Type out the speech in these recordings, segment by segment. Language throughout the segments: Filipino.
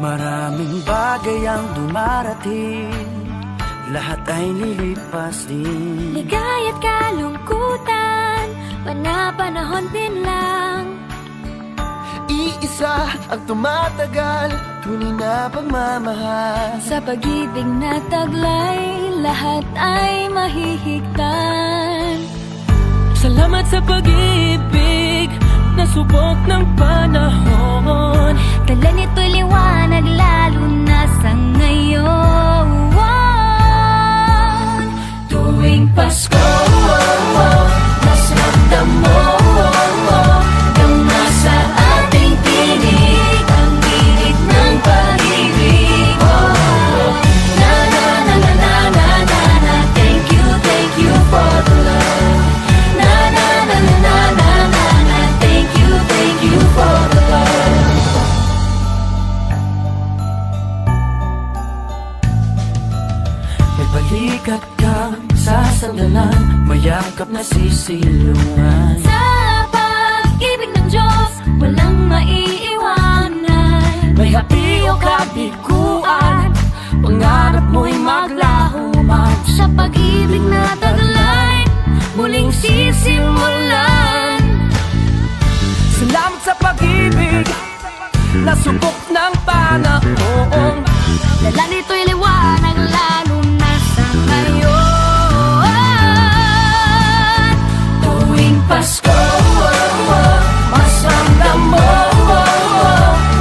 Maraming bagay ang dumarating, lahat ay lilipas din. Ligaya't kalungkutan, panahon din lang. Iisa ang tumatagal, tunay na pagmamahal. Sa pag-ibig na taglay, lahat ay mahihigtan. Salamat sa pag-ibig, nasubok ng panahon. Dala nito'y liwanag, lalo na sa ngayon. Tuwing Pasko, mas ramdam mo gama sa ating tinig ang init ng pag-ibig. Na na na na na na na na. Thank you for the love. Na na na na na na na na. Thank you for the love. May balikat kang sasandalan, mayakap na sisilungan. Sa pag-ibig ng Diyos, walang maiiwanan. May hapi o kabiguan, pangarap mo'y maglaho man. Sa pag-ibig na taglay, muling sisimulan. Salamat sa pag-ibig, nasubok ng panahon. Dala nito'y liwanag, lalo na sa ngayon. Tuwing Pasko, mas ramdam mo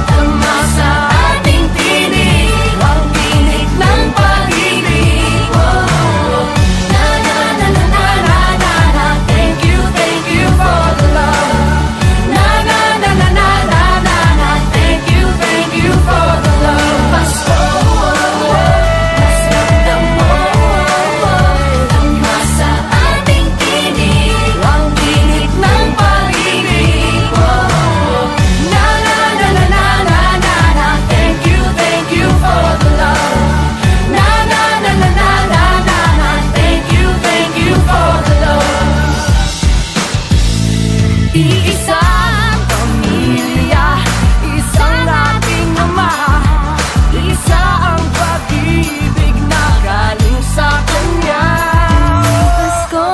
gama sa ating tinig ang init ng pag-ibig. Na na na na na na na na. Thank you for the love. Na na na na na na na na. Thank you for the love. Pasko, mas ramdam mo gama sa ating tinig ang init ng pag-ibig. Na na na na na na na na. Thank you for the love. Na na na na na na na na. Thank you for the love. Iisang pamilya, isang ating ama, isa ang pag-ibig na galing sa Kanya. Pasko,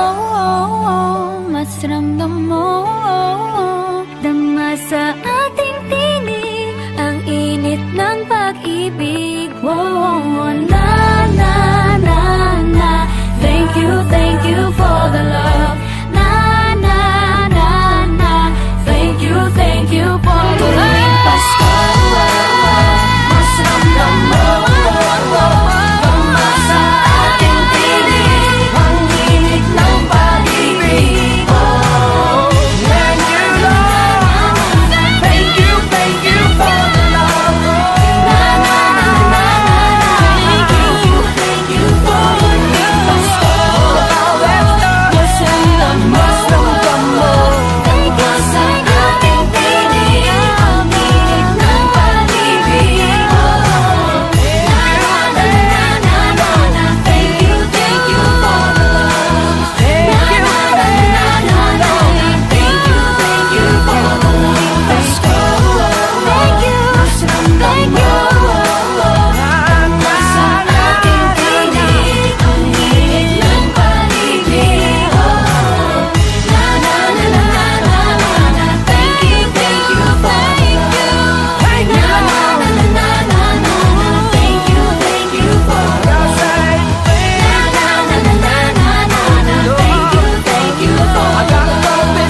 mas ramdam mo dama sa ating tinig ang init ng pag-ibig. Na na na na. Thank you for the love. Na na na na. Thank you for the love. Pasko, mas ramdam mo gama sa ating tinig ang init ng pag-ibig. Thank you, Lord. Thank you for the love. Na na na na na. Thank you for the love. Pasko, mas ramdam mo gama sa ating tinig ang init ng pag-ibig. Na na na na na na. Thank you for the love. Na na na na na na. Thank you for the love. Pasko, mas ramdam mo gama sa ating tinig ang init ng pag-ibig. Na na na na na na. Thank you for the love. Na na na na na na. Thank you for the love. Na na na na na na na. Thank you for the love. Na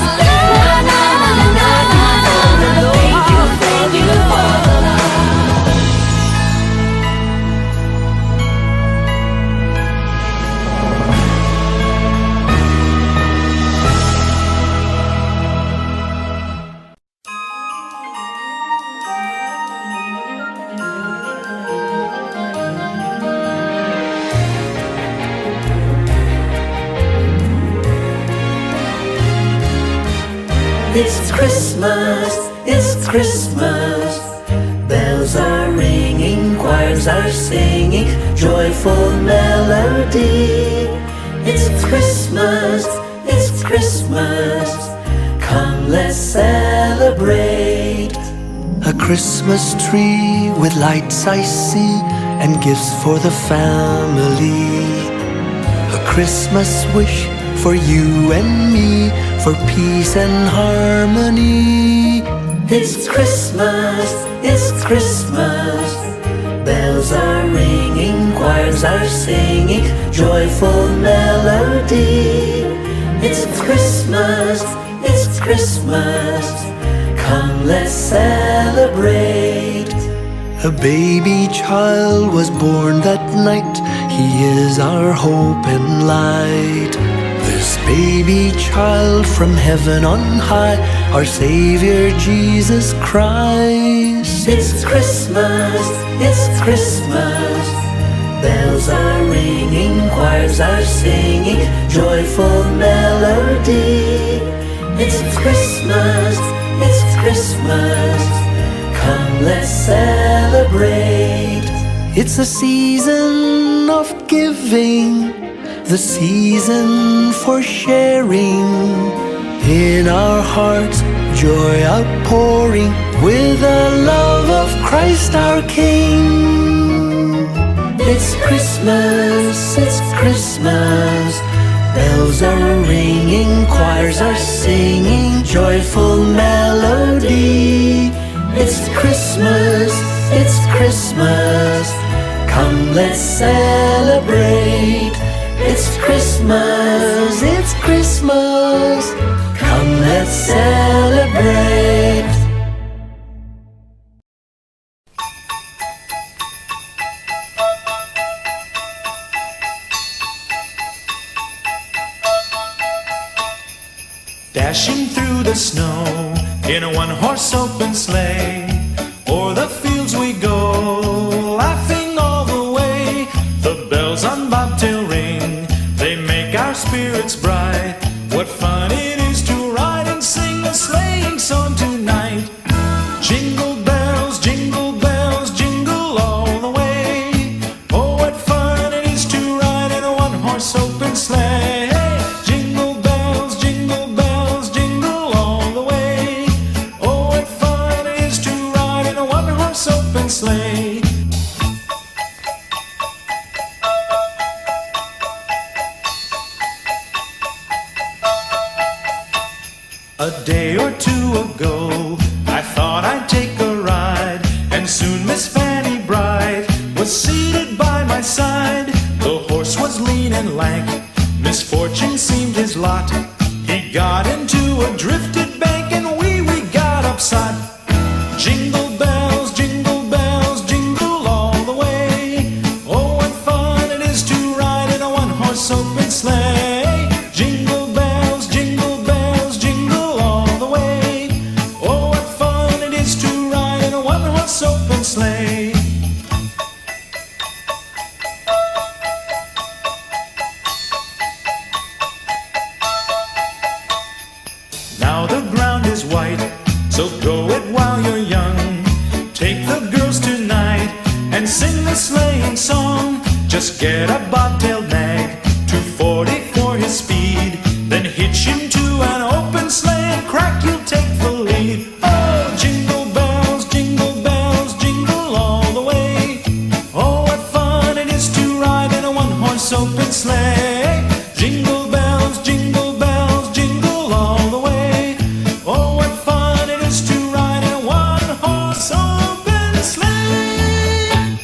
na na na na na na. Thank you for the love. It's Christmas, bells are ringing, choirs are singing, joyful melody. It's Christmas, Come, let's celebrate. A Christmas tree with lights I see, and gifts for the family. A Christmas wish for you and me, for peace and harmony. It's Christmas, it's Christmas. Bells are ringing, choirs are singing, joyful melody. It's Christmas, it's Christmas. Come, let's celebrate. A baby child was born that night. He is our hope and light. This baby child from heaven on high, our Savior Jesus Christ. It's Christmas, it's Christmas. Bells are ringing, choirs are singing, joyful melody. It's Christmas, it's Christmas. Come, let's celebrate. It's a season of giving, the season for sharing. In our hearts, joy outpouring, with the love of Christ our King. It's Christmas, it's Christmas. Bells are ringing, choirs are singing, joyful melody. It's Christmas, it's Christmas. Come, let's celebrate. It's Christmas, it's Christmas. Come, let's celebrate. Dashing through the snow in a one-horse open sleigh, o'er the fields we go, laughing all the way. The bells on bobtail ring, they make our spirits bright. What fun it is to ride and sing a sleighing song tonight. Jingle bells, jingle all the way. Oh, what fun it is to ride in a one-horse open sleigh. Sleigh. A day or two ago, I thought I'd take a ride, and soon Miss Fanny Bright was seated by my side. The horse was lean and lank, misfortune seemed his lot. He got into a drifted bank, and we got upside. Jingle bells, jingle all the way. Oh, what fun it is to ride in a one-horse open sleigh. Jingle bells, jingle all the way. Oh, what fun it is to ride in a one-horse open sleigh. Now the ground is white, so go it while you're young. Take the girls tonight and sing the sleighing song. Just get a bobtailed nag, 240 for his speed. Then hitch him to an open sleigh and crack, you'll take the lead. Oh, jingle bells, jingle all the way. Oh, what fun it is to ride in a one-horse open sleigh. Jingle bells, jingle all the way. Oh, what fun it is to ride in a one-horse open sleigh.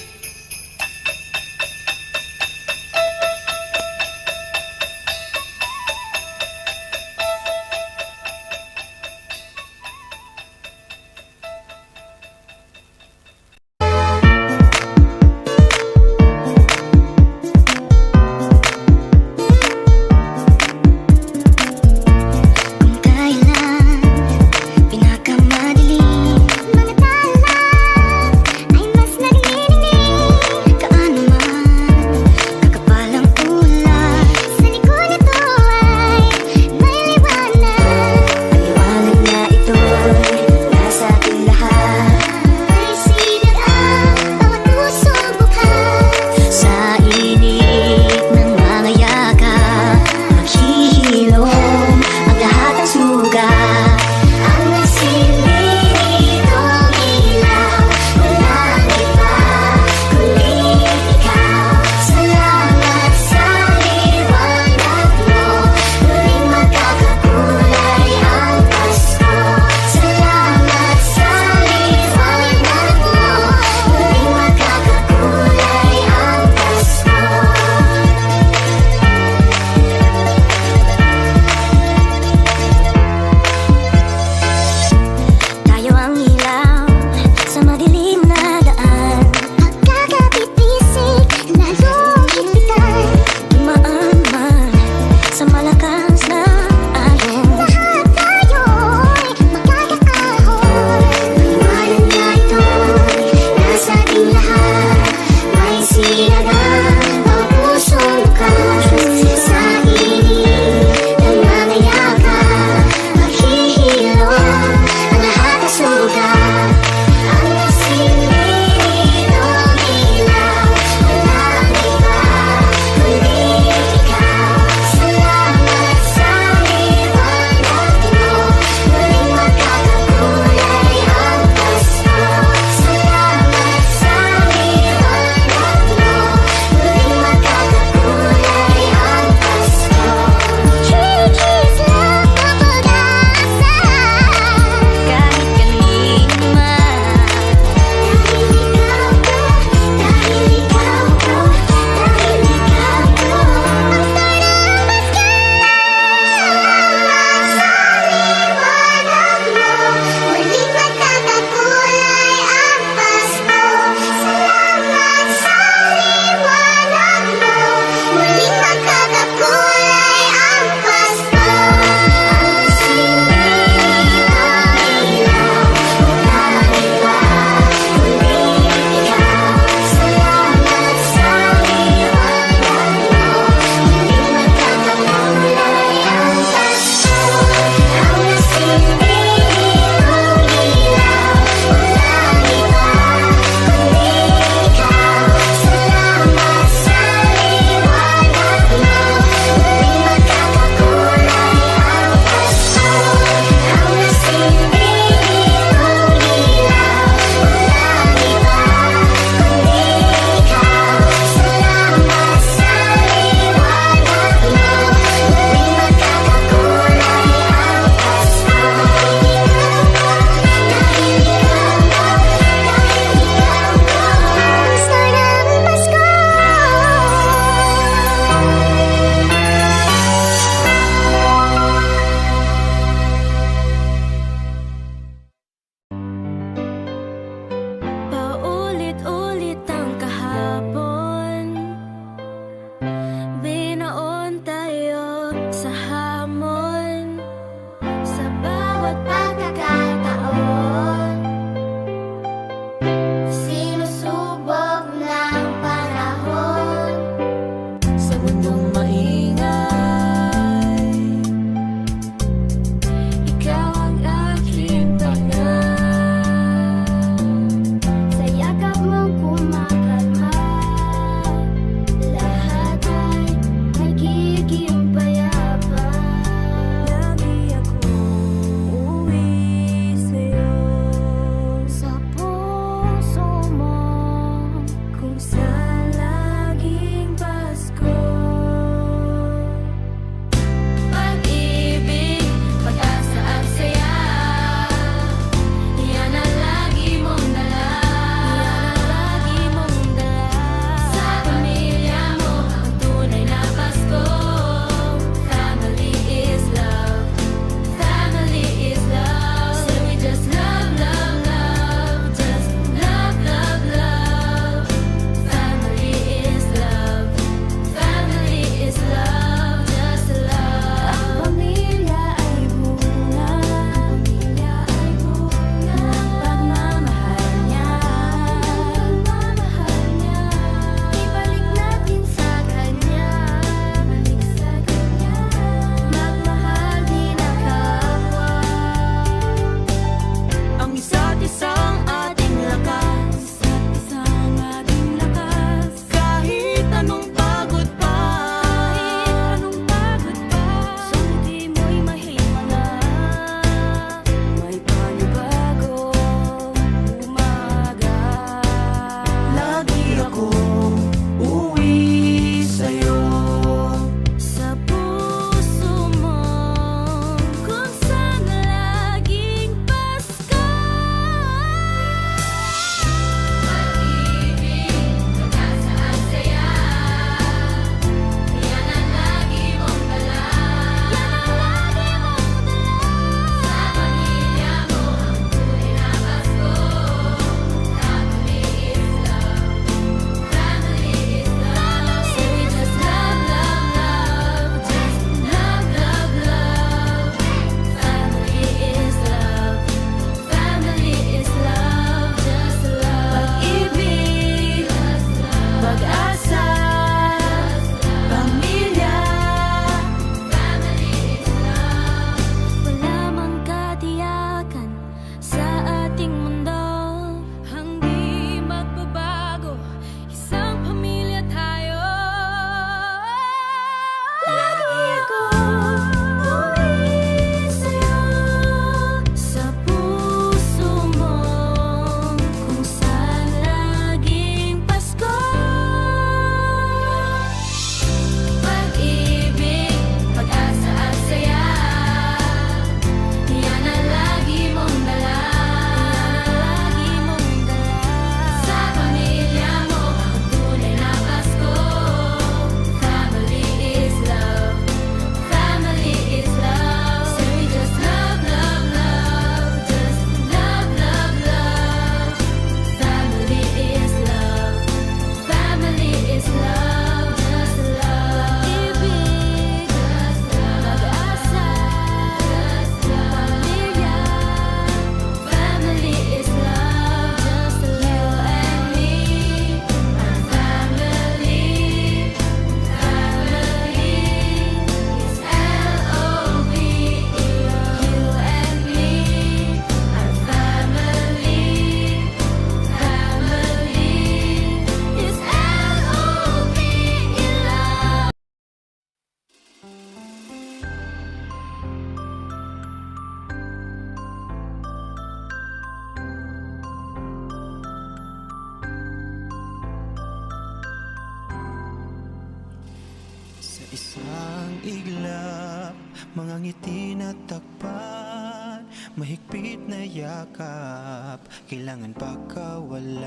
mga ngiti na takpan, mahigpit na yakap, kailangan pakawalan.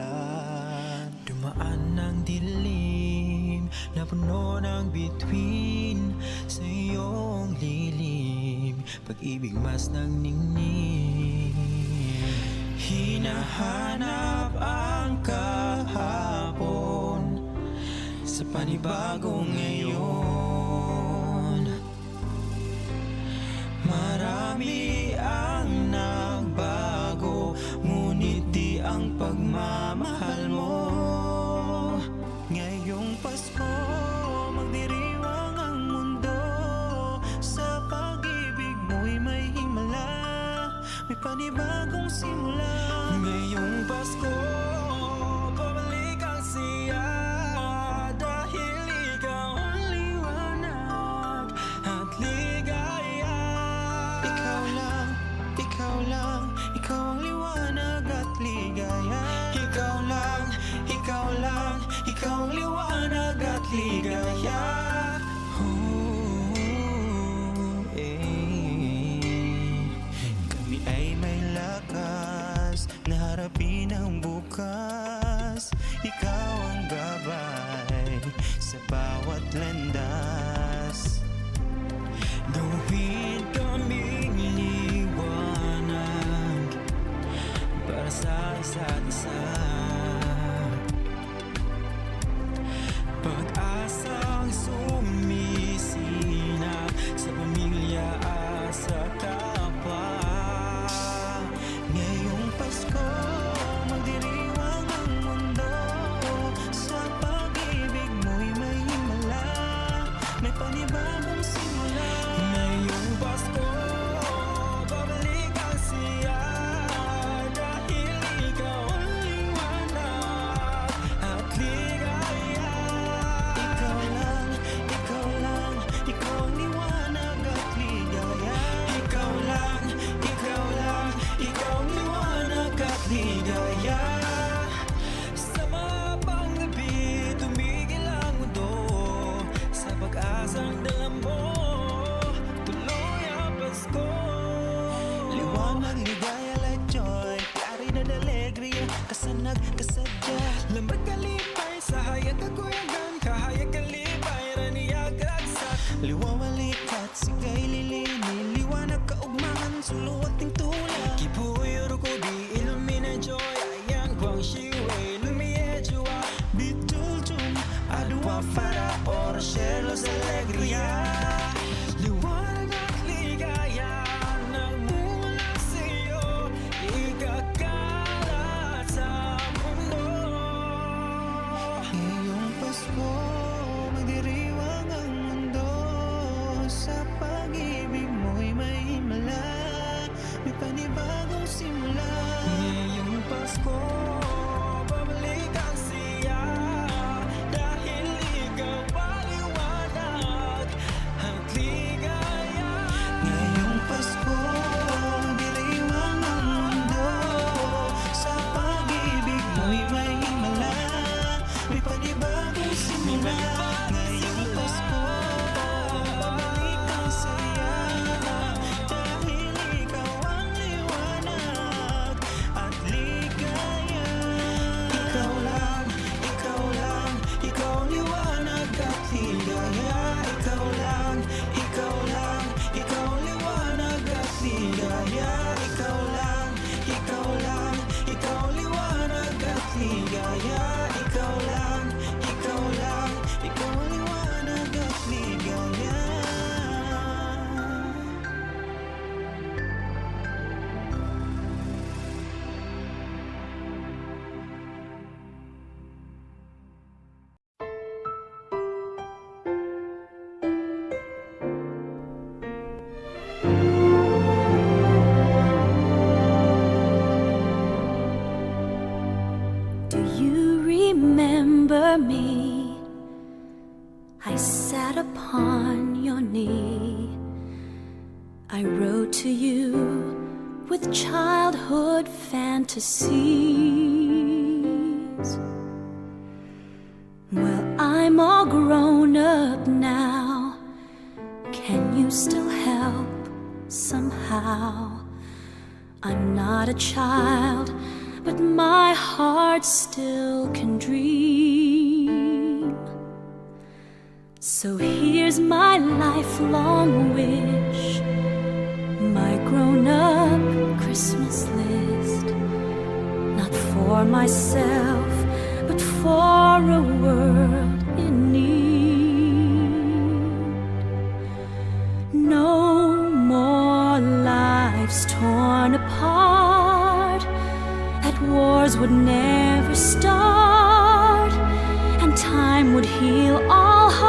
Dumaan ng dilim na puno ng bituin, sa iyong lilim, pag-ibig mas nang ningning. Hinahanap ang kahapon sa panibagong ngayon. Marami ang nagbago, ngunit di ang pagmamahal mo. Ngayong Pasko, magdiriwang ang mundo, sa pag-ibig mo'y may himala, may panibagong simula. Ngayong Pasko, pabalik ang siya, dahil ikaw ang liwanag at ligaya. Ikaw lang, ikaw lang, ikaw ang liwanag at ligaya. Ikaw lang, ikaw lang, ikaw ang liwanag at ligaya. Kami ay may lakas na harapin ang bukas. Ikaw ang gabay sa bawat landas. Gawin kaming liwanag para sa isa't isa, pag-asang sumisinap sa pamilya at sa kapwa. Ngayong Pasko, magdiriwang ang mundo, sa pag-ibig mo'y may himala, may panibagong simula. Ngayong Pasko, babalik ang siya, dahil ikaw ang liwanag at ligaya. Ikaw lang, ikaw lang, ikaw ang liwanag at ligaya. Ikaw lang, ikaw lang, ikaw ang liwanag at ligaya. Sa mapang gabi, tumigil ang mundo, sa pag-asang dala mo, tuloy ang Pasko. Liwanag, ligaya, light, joy, claridad, alegria, kasanag, kasadya, lambat, kalipay, sahayag, kakuyagan, kahayag, kalipay, raniyag, ragsak, liwawalik at sigay, lilini, liwanag, kaugmangan, suluwat, ting tulak, kipuyo, rukudi, illumina, joy, ayan, kwang shiwe, lumiye, jua, bituljum, adwa, fara, ora, shelos, alegria. Liwanag at ligaya, nagmumula sa'yo, ikakalat sa mundo. Ngayong Pasko, magdiriwang ang mundo, sa pag-ibig mo'y may himala, may panibagong simula. Ngayong Pasko, babalik ang siya, dahil ikaw ang liwanag at ligaya. Ngayong Pasko, magdiriwang ang mundo, sa pag-ibig mo'y may himala, may panibagong simula. Ngayong Pasko, babalik ang saya, dahil ikaw ang liwanag at ligaya. Ikaw lang, ikaw lang, ikaw ang liwanag at ligaya. Ikaw lang, ikaw lang, ikaw ang liwanag at ligaya. Ikaw lang, ikaw lang, ikaw ang liwanag at ligaya. Ikaw lang, ikaw lang, ikaw ang liwanag at ligaya. Do you remember me? I sat upon your knee. I wrote to you with childhood fantasies. Well, I'm all grown up now. Can you still help somehow. I'm not a child, but my heart still can dream. So here's my lifelong wish, my grown-up Christmas list. Not for myself, but for a world in need. No more lives torn apart, that wars would never start, and time would heal all hearts.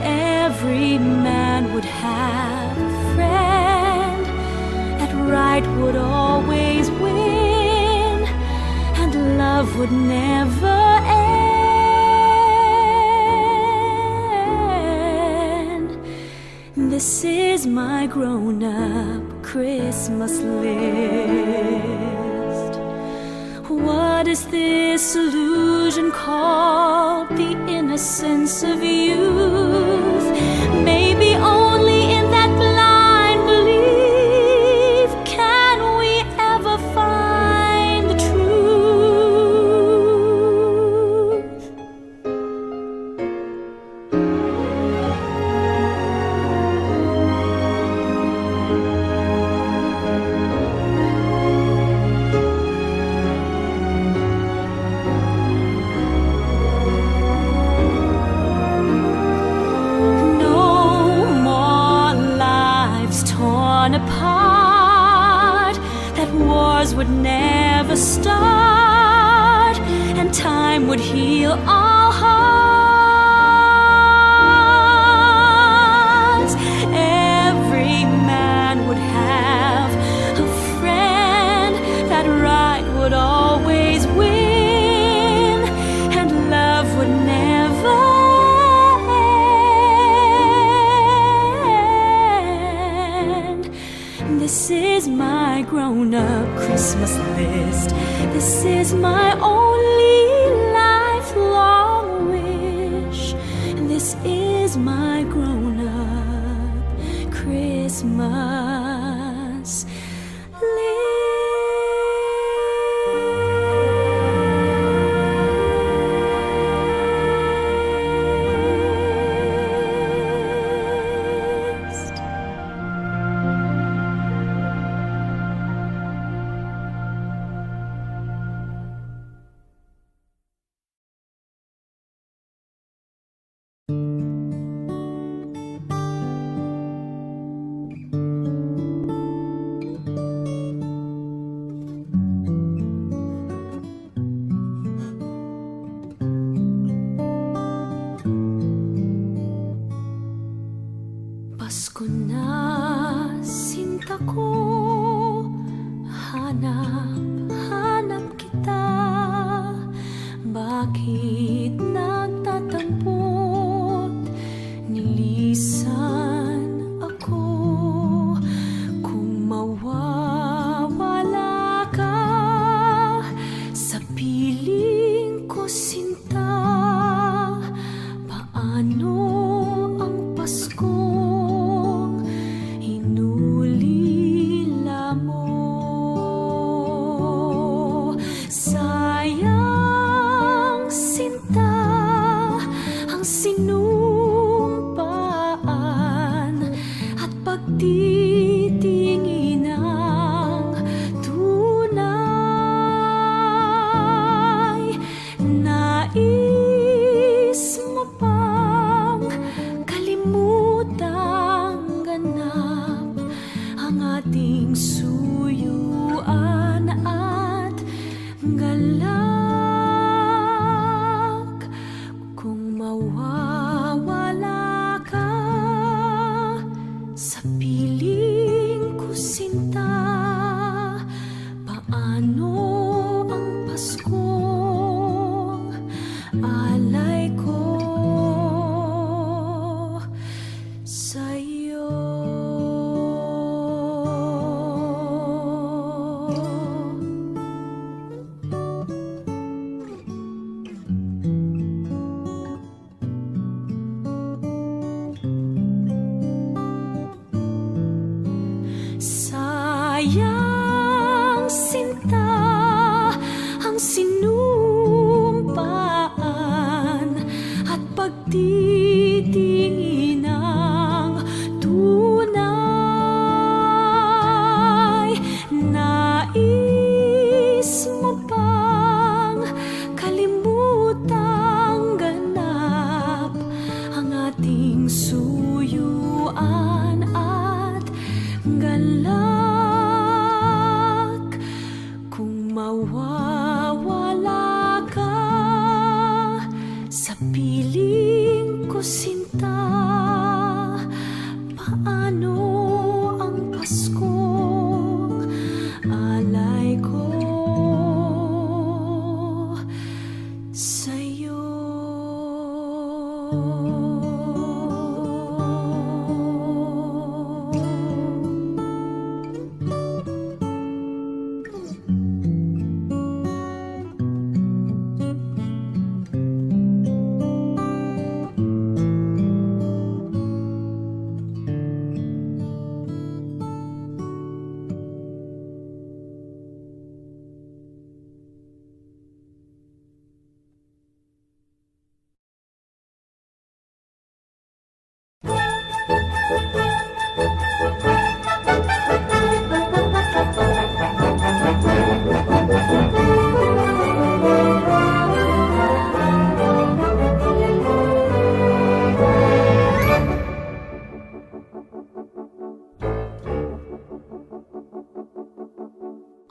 Every man would have a friend, that right would always win, and love would never end. This is my grown-up Christmas list. What is this illusion called? The innocence of youth. Maybe only in that blind belief can we ever find the truth. Apart, that wars would never start, and time would heal all hearts. Every man would have a friend, that right would always win, and love would never end. This is my grown-up Christmas list. This is my only lifelong wish. This is my grown-up Christmas list. Pasko na, sinta ko, hanap kita. Bakit nagtatampot, nilisan ako? Kung mawawala ka sa piling ko, sinta, paano ang Paskong inulila mo? Sayang, sinta, ang sinumpaan at pagtitingin ng tunay. Nais mo bang kalimutang ganap ang ating suyuan at galak? Kung mawawala ka sa piling ko, sinta, paano ang Paskong alay ko sa'yo? magalak kung mawawala ka sa piling ko, sinta. Paano ang Paskong alay ko sa'yo?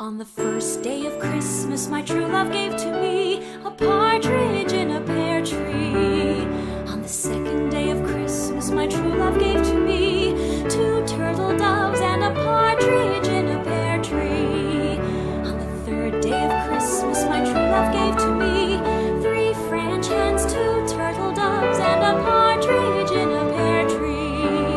On the first day of Christmas, my true love gave to me a partridge in a pear tree. On the second day of Christmas, my true love gave to me 2 turtle doves and a partridge in a pear tree. On the third day of Christmas, my true love gave to me 3 French hens, 2 turtle doves, and a partridge in a pear tree.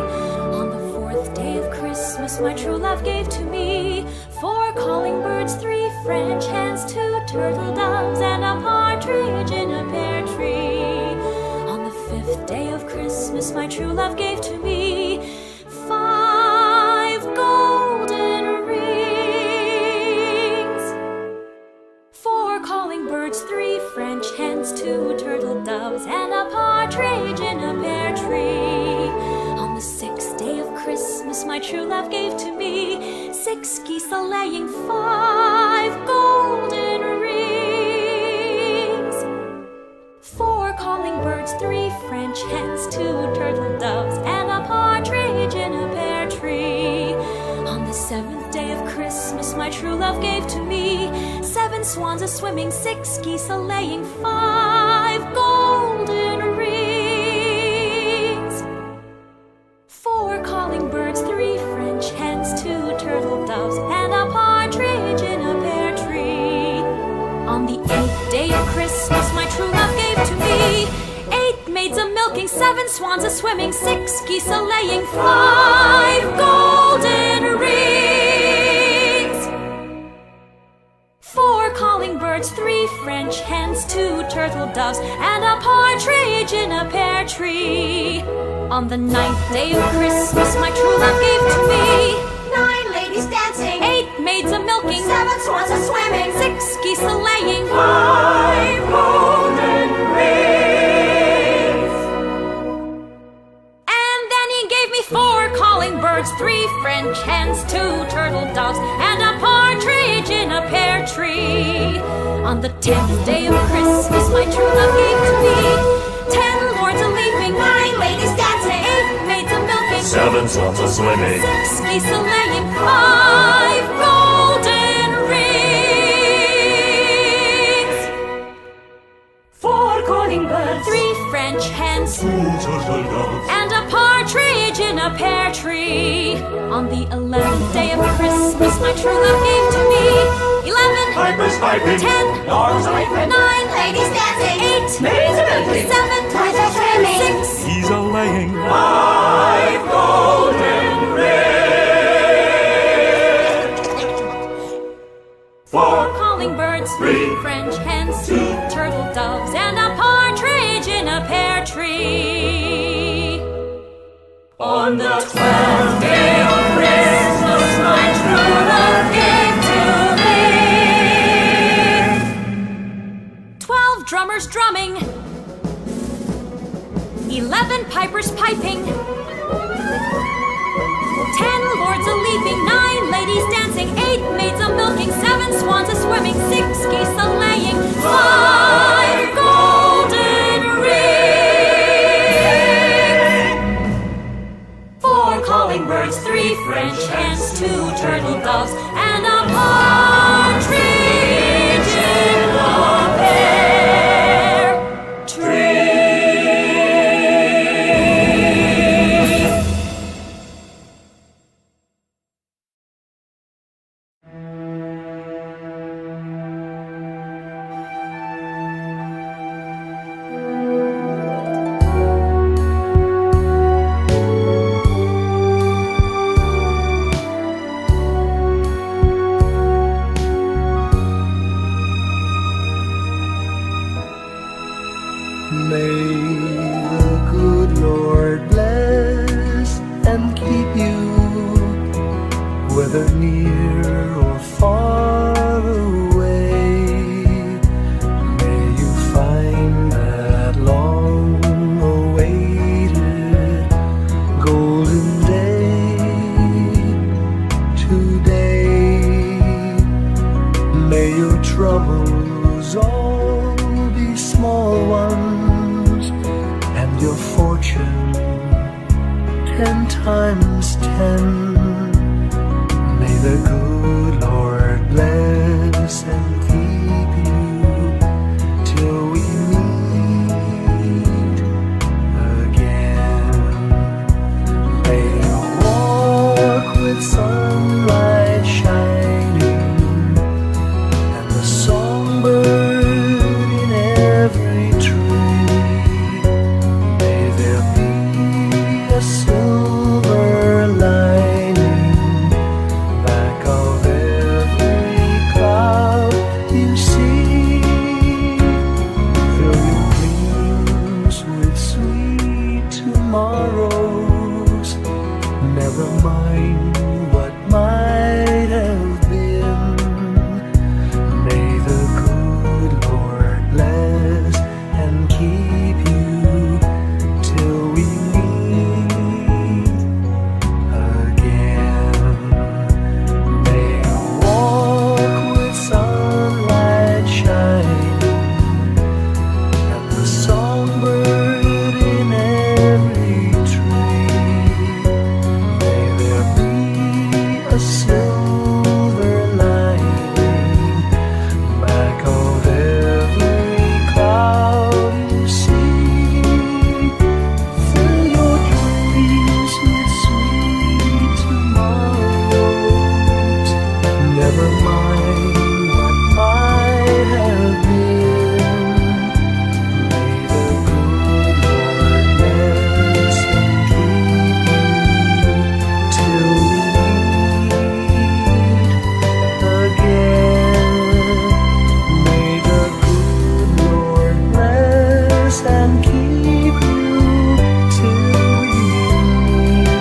On the fourth day of Christmas, my true love gave to me 4 calling birds, 3 French hens, 2 turtle doves, and a partridge in a pear tree. On the fifth day of Christmas, my true love gave to me 5 golden rings, 4 calling birds, 3 French hens, 2 turtle doves, and a partridge in a pear tree. On the sixth day of Christmas, my true love gave to me 6 geese a-laying, 5 golden rings, 4 calling birds, 3 French hens, 2 turtle doves, and a partridge in a pear tree. On the seventh day of Christmas, my true love gave to me 7 swans a-swimming, 6 geese a-laying, 5 golden rings, 4 calling birds, 3 French hens, 2 turtle doves, and a partridge in a pear tree. On the 8th day of Christmas, my true love gave to me 8 maids a-milking, 7 swans a-swimming, 6 geese a-laying, 5 golden rings, 4 calling birds, 3 French hens, 2 turtle doves, and a partridge in a pear tree. On the 9th day of Christmas, my true love gave to me 9 ladies dancing, 8 maids a-milking, 7 swans a-swimming, 6 geese a-laying, 5 golden rings. and then he gave me 4 calling birds, 3 French hens, 2 turtle doves, and a partridge in a pear tree. On the 10th day of Christmas, my true love gave to me 10 lords a-leaping, 9 ladies dancing, 8 maids a-milking, 7 swans a-swimming, 6 geese a-laying, 5 golden rings, 4 calling birds, 3 French hens, 2 turtle doves, and a partridge in a pear tree. On the 11th day of Christmas, my true love gave to me 11 pipers piping, 10 dogs a-leaping, 9 ladies dancing, 8 maids a-milking, 7 swans a-swimming, 6 geese a-laying, 5 golden rings. 4 calling birds, 3 French hens, 2 turtle doves, and a partridge in a pear tree. On the 12th day of Christmas, my true love gave to me 12 drummers drumming, 11 pipers piping, 10 lords a-leaping, 9 ladies dancing, 8 maids a-milking, 7 swans a-swimming, 6 geese a-laying, 5 golden rings, 4 calling hummingbirds, 3 French hens, 2 turtle doves, and a partridge in a pear tree. May the good Lord bless and keep you, whether near or far away. May you find that long-awaited golden day today. May your troubles all be small ones, and your fortune 10 times 10. May the good Lord bless and keep you till we meet again. May you walk with sunlight shining and the songbird in every tree. May there be a silver lining back of every cloud you see. Fill your dreams with sweet tomorrows. Never mind what might have been. May the good Lord bless and keep you till we meet again. May you walk with sunlight shining and the songbird in every tree. May there be a silver lining back of every cloud you see. Fill your dreams with sweet tomorrows. Never mind what might have been. May the good Lord bless and keep you till we meet again. May the good Lord bless and keep you till we meet.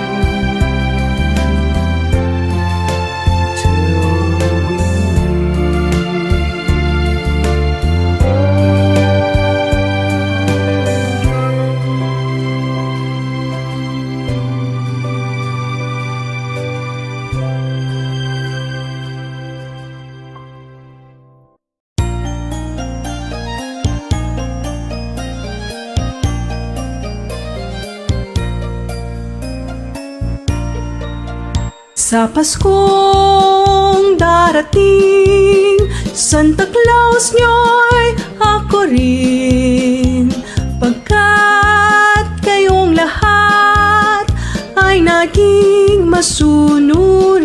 Sa Paskong darating, Santa Claus nyo'y ako rin. Pagkat kayong lahat ay naging masunurin,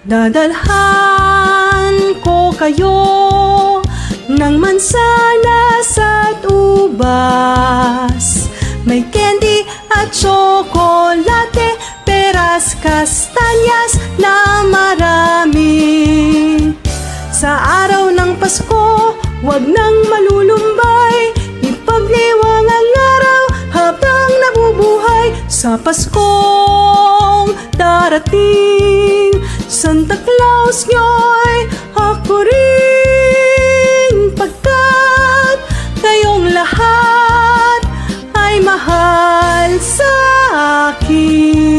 dadalhan ko kayo ng mansanas at ubas. May candy at tsokolate, peras, kastanyas na marami. Sa araw ng Pasko, wag nang malulumbay, ipagliwang ang araw habang nabubuhay. Sa Paskong darating, Santa Claus nyo'y ako rin. Pagkat kayong lahat ay mahal sa akin.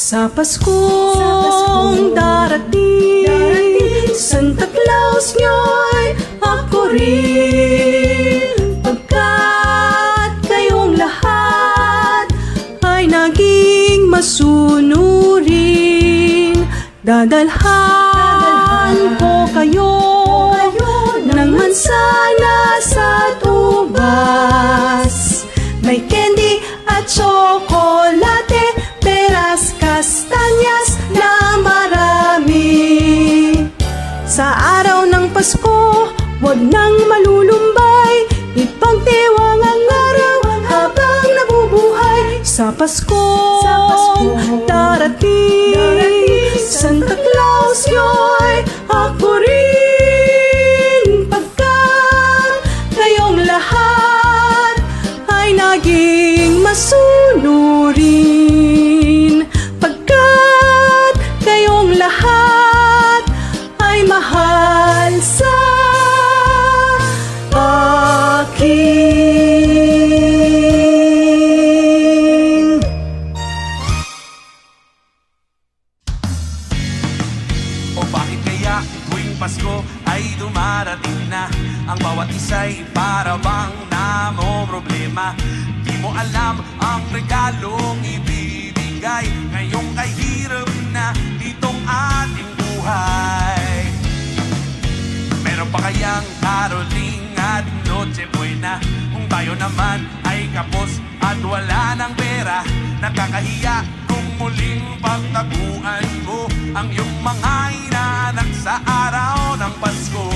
Sa Paskong darating, Dadalhan ko kayo ng mansana sa tubas. May candy at tsokolate, peras, kastanyas na marami. Sa araw ng Pasko, huwag nang malulumbay, ipagdiwang ang araw habang nabubuhay. Sa Pasko, darating Santa Claus yo'y ako rin, pagkat kayong lahat ay naging masunurin. Pagkat kayong lahat ay mahal sa akin. O bakit kaya tuwing Pasko ay dumarating na? Ang bawat isa'y para bang problema. Di mo alam ang regalong ibibigay ngayong kahirap na itong ating buhay. Meron pa kayang caroling at Noche Buena? Kung tayo naman ay kapos at wala ng pera, nakakahiya kung muling pagtaguan mo ang iyong mga inaanak sa araw ng Pasko.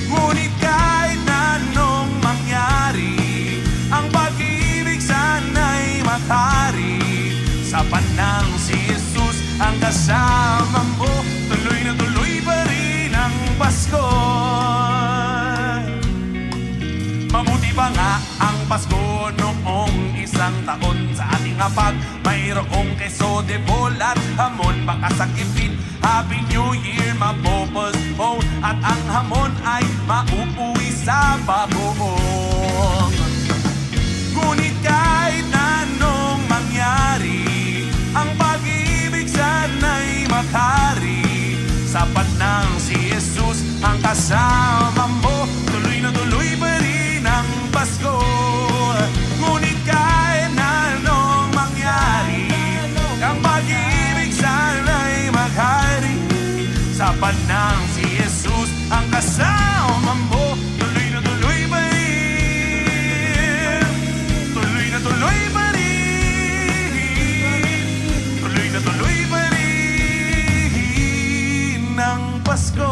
Ngunit kahit na anong mangyari, ang pag-ibig sana'y matari. Sa panang si Jesus ang kasama mo, tuloy na tuloy pa rin ang Pasko. Mabuti pa nga ang Pasko noong isang taon. Sa ating hapag mayroong keso de bol at hamon. Baka sakipin, Happy New Year mapopostpone, at ang hamon ay mauuwi sa bagoong. Ngunit kahit na anong mangyari, ang pag-ibig sana'y makari. Sa panang si Jesus ang kasama mo, tuloy na tuloy pa rin ang Pasko. Ngunit kahit na anong mangyari, ang pag-ibig sana'y maghari. Sa panang si Jesus ang kasama mo, tuloy na tuloy pa rin. Tuloy na tuloy pa rin. Tuloy na tuloy pa rin ang Pasko.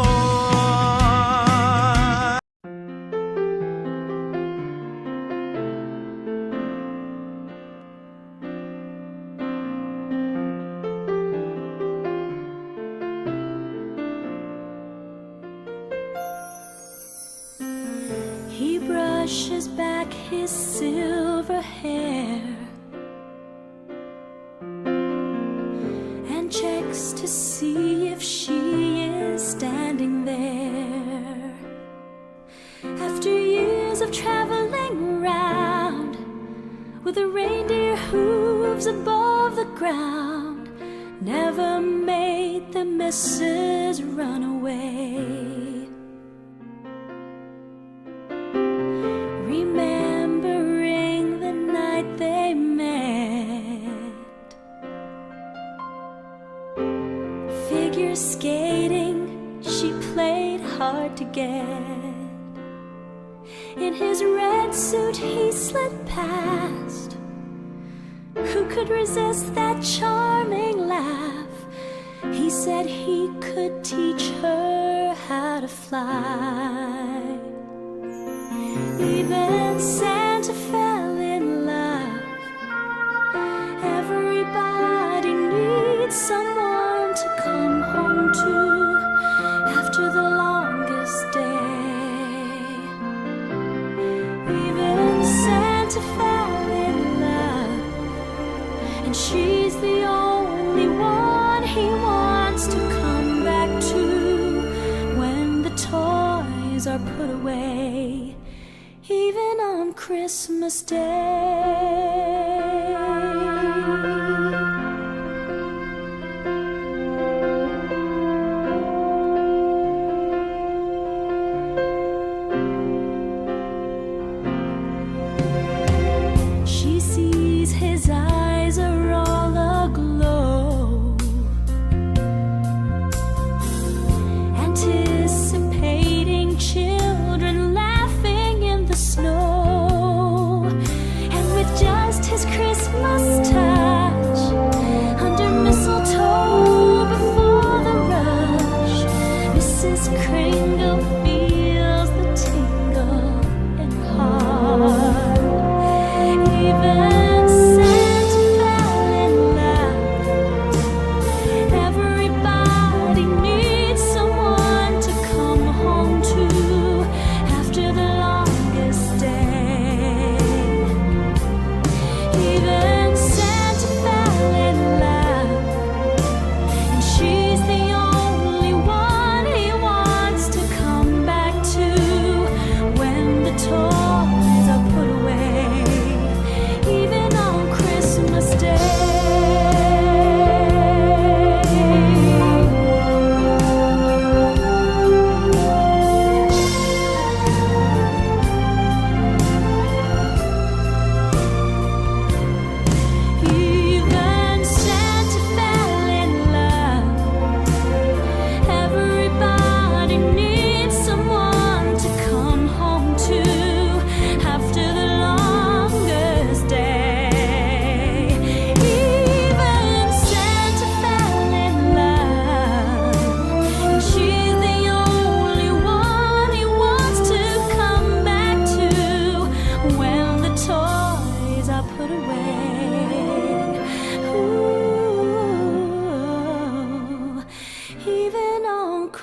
He brushes back his silver hair and checks to see if she is standing there. After years of traveling around with the reindeer hooves above the ground, never made the missus run away. Remembering the night they met, figure skating, she played hard to get. In his red suit he slid past. Who could resist that charming laugh? He said he could teach her how to fly. Even Santa fell in love. Everybody needs someone to come home to after the longest day. Even Santa fell in love, and she's the only one he wants to come back to when the toys are put away, even on Christmas Day. She sees his eyes are all aglow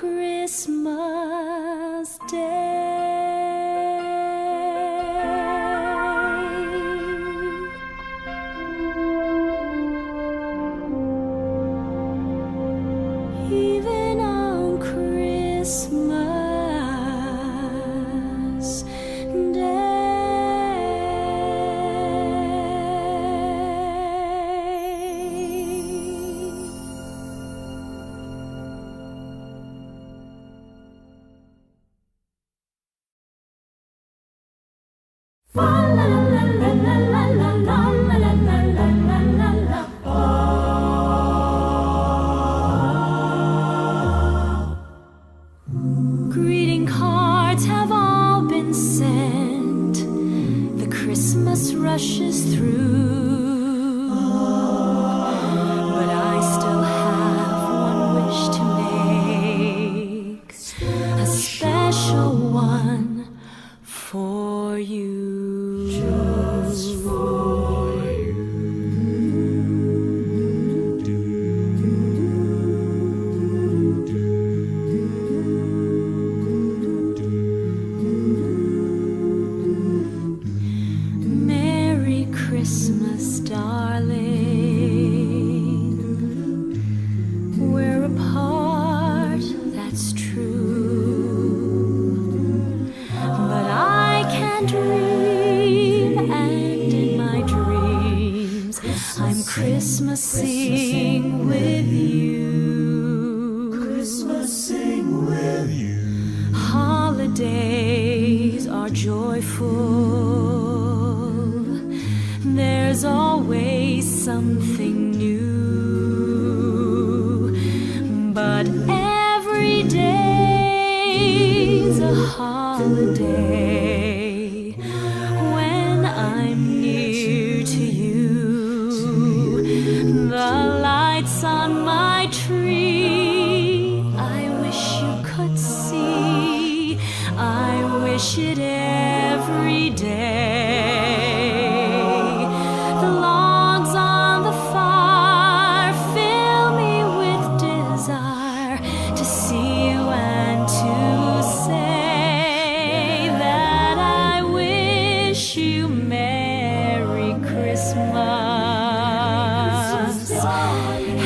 Christmas Day. Even on Christmas Day. La la la la la la la la la la la la la la. Greeting cards have all been sent. The Christmas rushes through. But I still have one wish to make, a special one for you. Just for Merry Christmas, darling. We're apart, that's true. But I can dream, and in my dreams, I'm Christmasing with you. Christmasing with you. Holidays are joyful. There's always something new. But every day's a holiday when I'm near to you. The lights on my tree, I wish you could see. I wish it every day. The logs on the fire fill me with desire to see you and to say that I wish you Merry Christmas.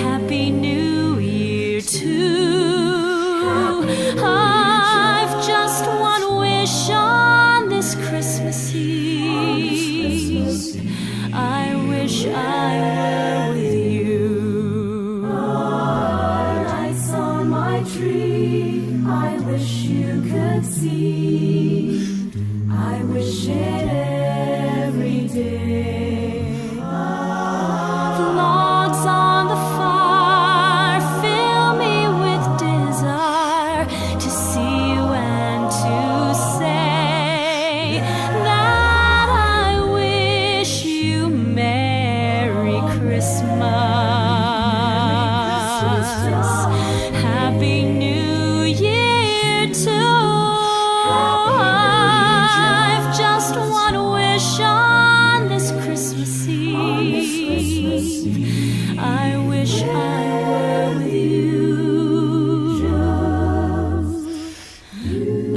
Happy New Year too. I've just one wish on this Christmas Eve. I wish I were with you. Lights on my tree, I wish you could see. I wish it every day. The logs on the fire fill me with desire to see you and to say that I wish you Merry Christmas. Happy New Year too. I've just one wish on this Christmas Eve. I wish I were with you.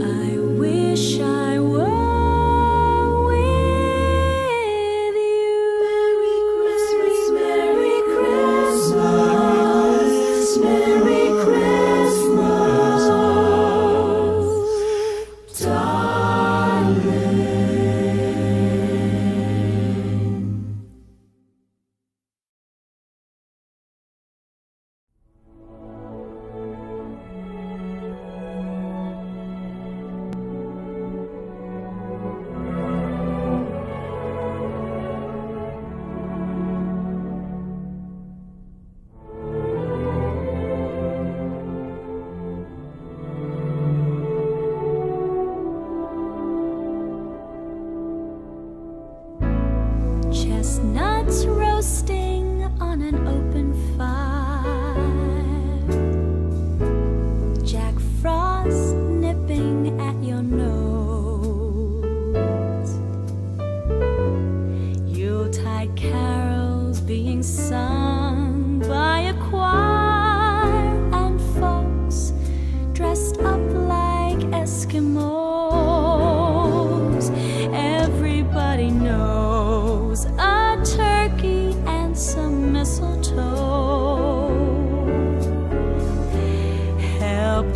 I wish I were with you. Merry Christmas, Merry Christmas, Merry Christmas, darling.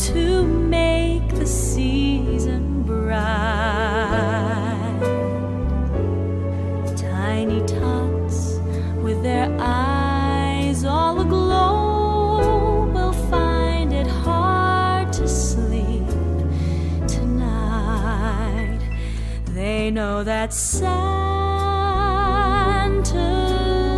to make the season bright. Tiny tots with their eyes all aglow will find it hard to sleep tonight. They know that Santa's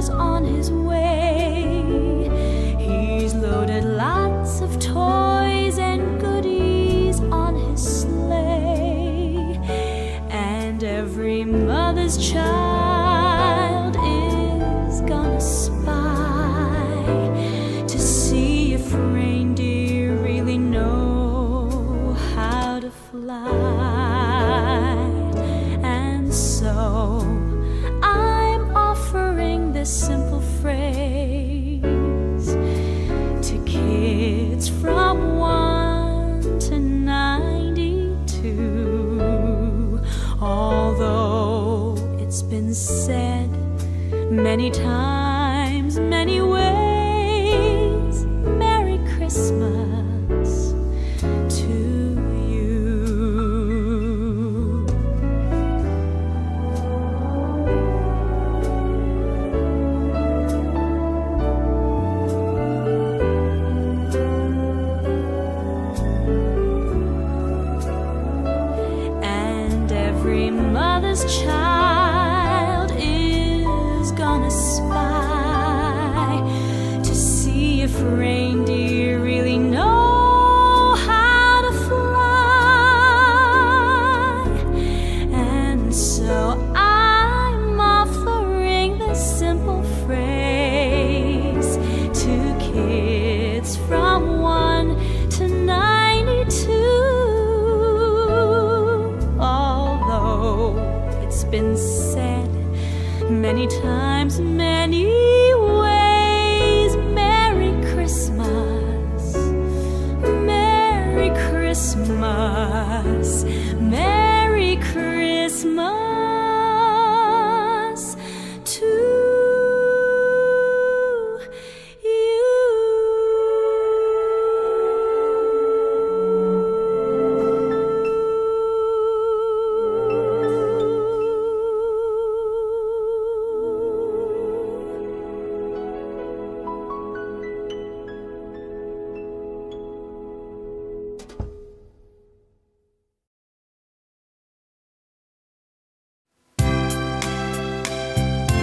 on his way. He's loaded lots of toys and goodies on his sleigh, and every mother's child is gonna spy to see if reindeer really know how to fly. And so I'm offering this simple phrase to kids from 1 to 92. Although it's been said many times, many ways, Merry Christmas to you. And every mother's child is gonna spy to see if reindeer really know how to fly. And so I'm offering this simple phrase to kids from 1 to 92. Although it's been said many times, many ways, Merry Christmas, Merry Christmas, Merry Christmas to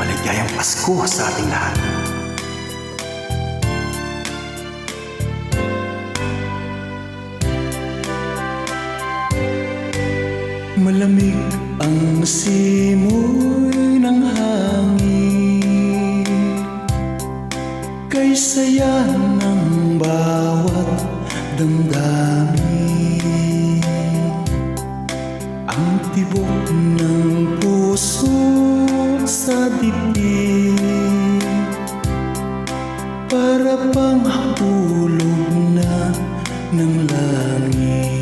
Maligayang Pasko sa ating lahat. Malamig ang simoy ng hangin, kay saya ng bawat damdamin. Ang tibok ng puso sa dibdib, para pang hulog na ng langit.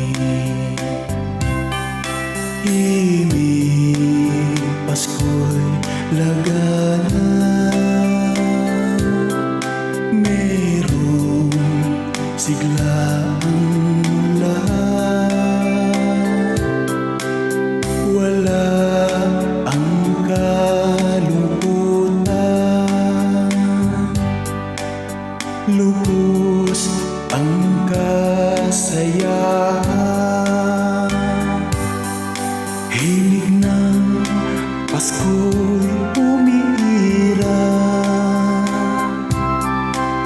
Himig Pasko'y lagana, merong siglaang lahat. Wala ang kalungkutan, lubos ang kasayahan. Hilig ng Pasko'y umiiral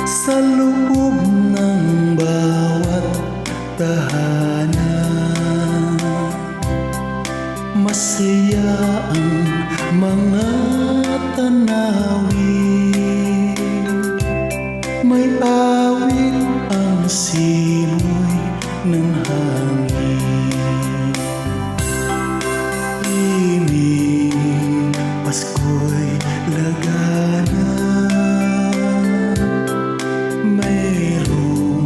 sa loob ng bawat tahanan. Masaya ang mga tanawin, may awit ang simoy ng hangin. Himig Pasko'y lagana, mayroong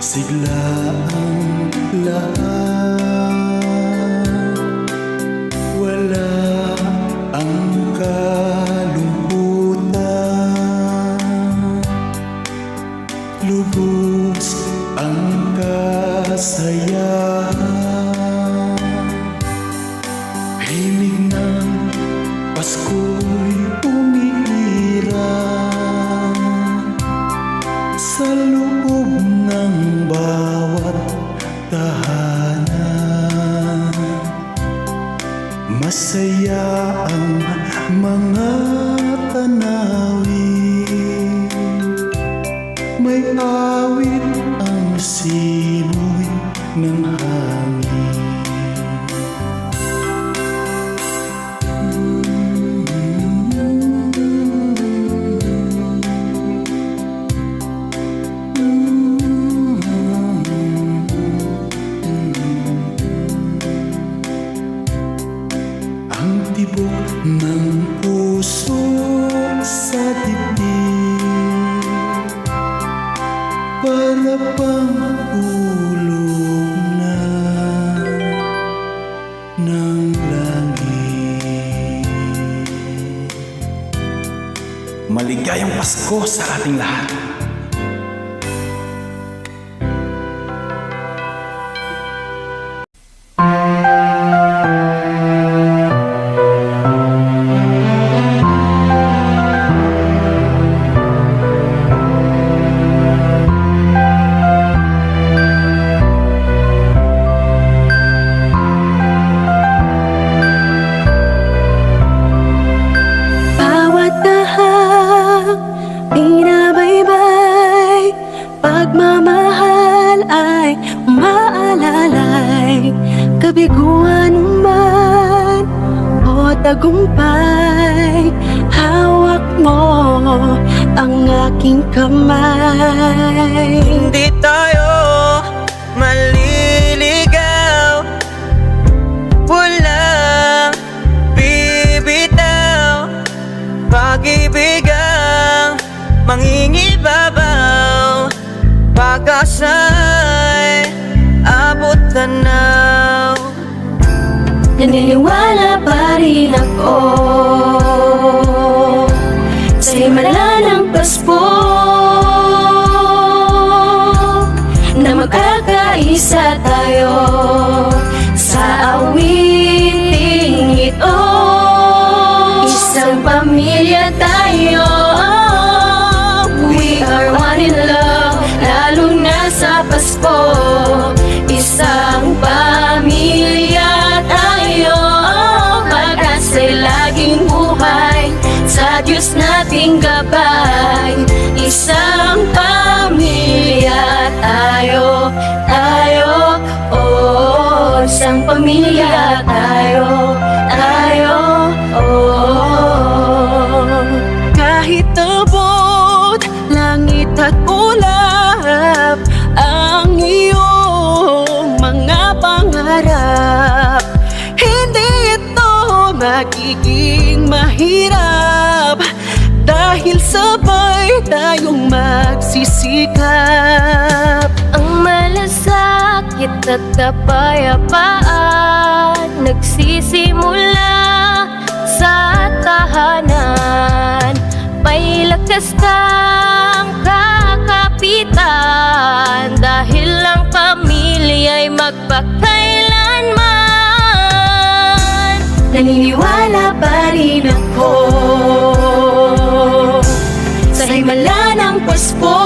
siglaang lahat. Wala ang kalungkutan, lubos ang masaya. Himig ng Pasko'y umiirang sa loob ng bawat tahanan. Masaya ang mga tanawin, may awit ang simoy ng hangin. Ang tibok ng puso sa dibdib, para bang ulog na ng langit. Maligayang Pasko sa ating lahat. Bawat tahak, binabaybay, pagmamahal ay umaalalay. Kabiguan man o tagumpay, hawak mo ang aking kamay. Hindi tayo maliligaw, walang bibitaw, pag-ibig ang mangingibabaw, pag-asa'y abot tanaw. Naniniwala pa rin ako sa himala ng Pasko, na magkakaisa tayo sa awiting ito. Isang pamilya tayo, we are one in love, lalo na sa Pasko. Isang pamilya tayo, pag-asa'y laging buhay, sa Diyos nating gabay. Isang pamilya tayo, oh, isang pamilya tayo, oh. Kahit abot langit at ulap ang iyong mga pangarap, hindi ito magiging mahirap, dahil sabay tayong magsisikap. Ang malasakit at kapayapaan nagsisimula sa tahanan. May lakas kang kakapitan, dahil ang pamilya'y magpakailanman. Naniniwala pa rin ako sa himala ng Pasko,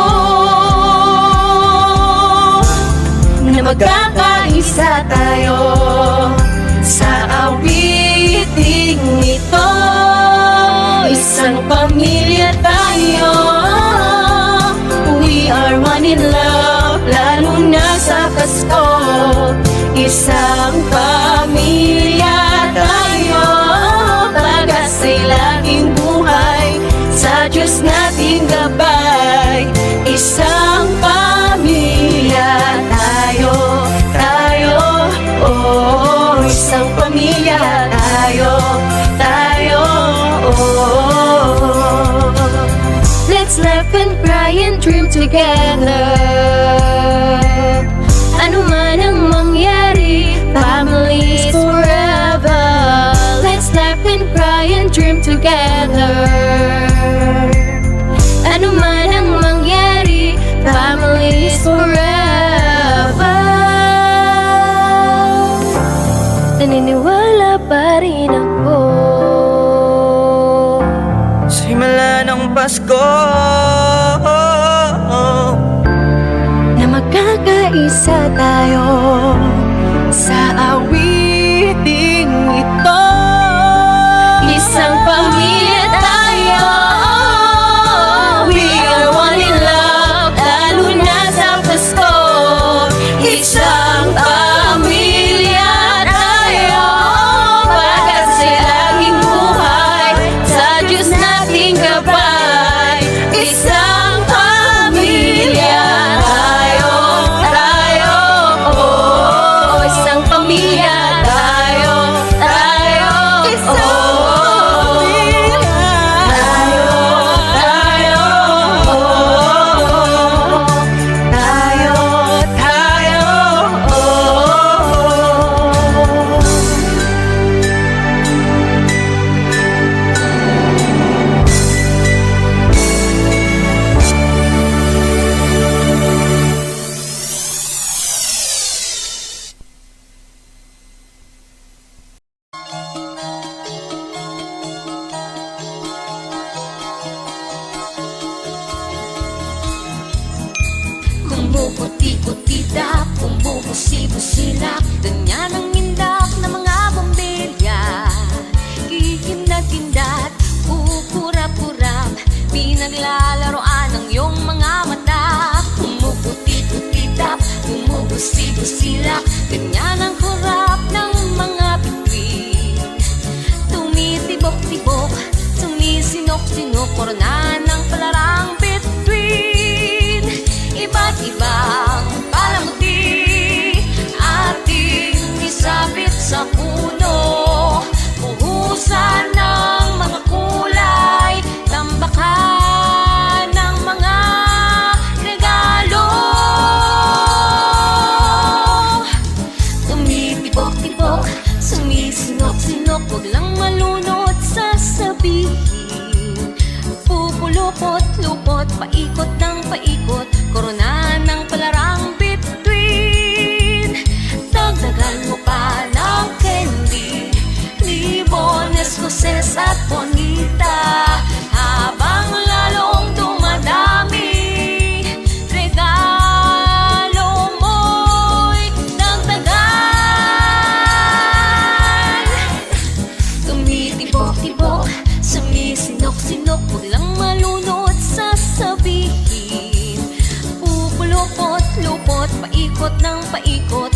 na magkakaisa tayo sa awiting ito. Isang pamilya tayo, we are one in love, lalo na sa Pasko. Isang pamilya tayo, pag-asa'y laging buhay, sa Diyos nating gabay. Isang pamilya tayo, oh, isang pamilya tayo, oh. Let's laugh and cry and dream together. Ano man ang mangyari, families forever. Let's laugh and cry and dream together. Ano man ang mangyari, families forever. naniniwala pa rin ako. Sa himala ng Pasko, Na magkakaisa tayo sa awiting ito. Isang pamilya tayo, we are one in love, lalo na sa Pasko. Isang pamilya tayo, pagkat sa laging buhay, sa Diyos nating gabay. Isang pamilya tayo, oh, isang pamilya tayo, isang Kumuputi-putita, kumubusi-busilak, ganyan ang indak ng mga bombilya. Kikindat-kindat, pupurap-purap, pinaglalaroan ng iyong mga mata. Kumuputi-putita, kumubusi-busilak, ganyan ang harap ng mga bituin. Tumitibok-tibok, sumisinok-sinok, korona ng palarang bituin. Iba't ibang palamuti ating isabit sa puno. Buhusan ng mga kulay, tambakan ng mga regalo. Tumitibok-tibok, sumisinok-sinok, huwag lang malunod sasabihin. Pupulupot-lupot, paikot ng paikot, korona ng palarang bituin. Dagdagan mo pa ng candy, libon, escoses at bonita, habang lalong dumadami. Regalo mo'y dagdagan. Tumitibok-tibok, sumisinok-sinok, huwag lang malunod sasabihin. Pupulupot-lupot, paikot ng paikot,